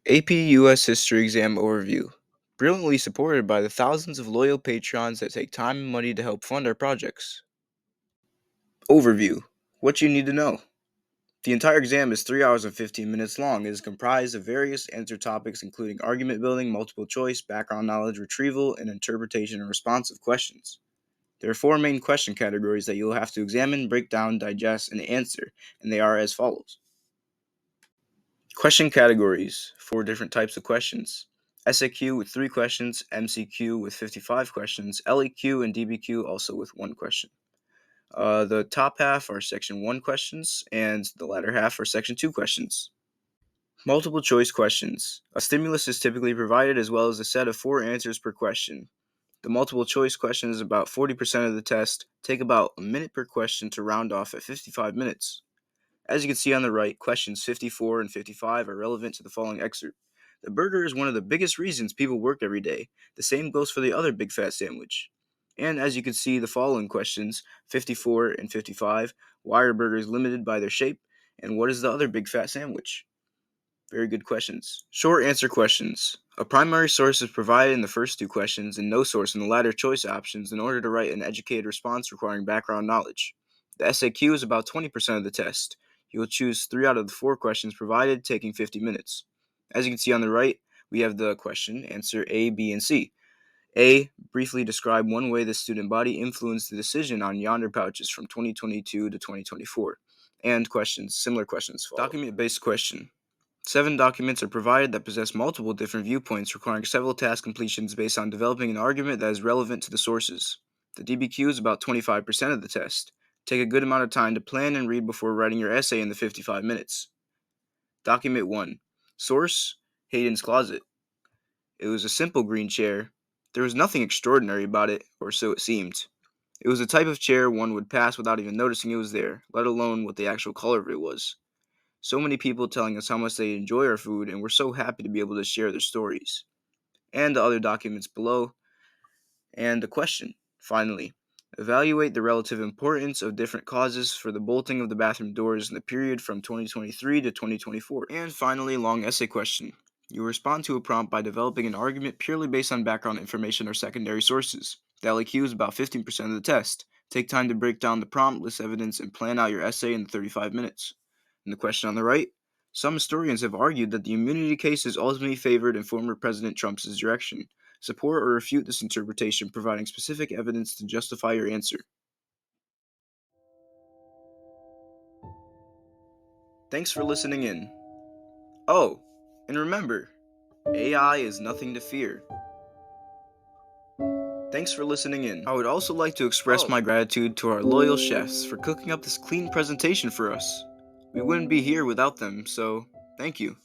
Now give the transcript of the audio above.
AP US History Exam Overview. Brilliantly supported by the thousands of loyal patrons that take time and money to help fund our projects. Overview. What you need to know. The entire exam is 3 hours and 15 minutes long. It is comprised of various answer topics including argument building, multiple choice, background knowledge retrieval, and interpretation and response of questions. There are 4 main question categories that you will have to examine, break down, digest, and answer, and they are as follows. Question categories: 4 different types of questions. SAQ with 3 questions, MCQ with 55 questions, LEQ and DBQ also with 1 question. The top half are Section 1 questions, and the latter half are Section 2 questions. Multiple choice questions. A stimulus is typically provided as well as a set of 4 answers per question. The multiple choice question is about 40% of the test, take about a minute per question to round off at 55 minutes. As you can see on the right, questions 54 and 55 are relevant to the following excerpt. The burger is one of the biggest reasons people work every day. The same goes for the other big fat sandwich. And as you can see, the following questions, 54 and 55, why are burgers limited by their shape? And what is the other big fat sandwich? Very good questions. Short answer questions. A primary source is provided in the first 2 questions and no source in the latter choice options in order to write an educated response requiring background knowledge. The SAQ is about 20% of the test. You will choose 3 out of the 4 questions provided, taking 50 minutes. As you can see on the right, we have the question, answer A, B, and C. A, briefly describe one way the student body influenced the decision on yonder pouches from 2022 to 2024. And similar questions follow. Document-based question. 7 documents are provided that possess multiple different viewpoints requiring several task completions based on developing an argument that is relevant to the sources. The DBQ is about 25% of the test. Take a good amount of time to plan and read before writing your essay in the 55 minutes. Document 1. Source: Hayden's closet. It was a simple green chair. There was nothing extraordinary about it, or so it seemed. It was the type of chair one would pass without even noticing it was there, let alone what the actual color of it was. So many people telling us how much they enjoy our food, and we're so happy to be able to share their stories. And the other documents below. And the question, finally. Evaluate the relative importance of different causes for the bolting of the bathroom doors in the period from 2023 to 2024. And finally, long essay question. You respond to a prompt by developing an argument purely based on background information or secondary sources. The LEQ is about 15% of the test. Take time to break down the prompt, list evidence, and plan out your essay in 35 minutes. And the question on the right. Some historians have argued that the immunity case is ultimately favored in former President Trump's direction. Support or refute this interpretation, providing specific evidence to justify your answer. Thanks for listening in. Oh, and remember, AI is nothing to fear. Thanks for listening in. I would also like to express my gratitude to our loyal chefs for cooking up this clean presentation for us. We wouldn't be here without them, so thank you.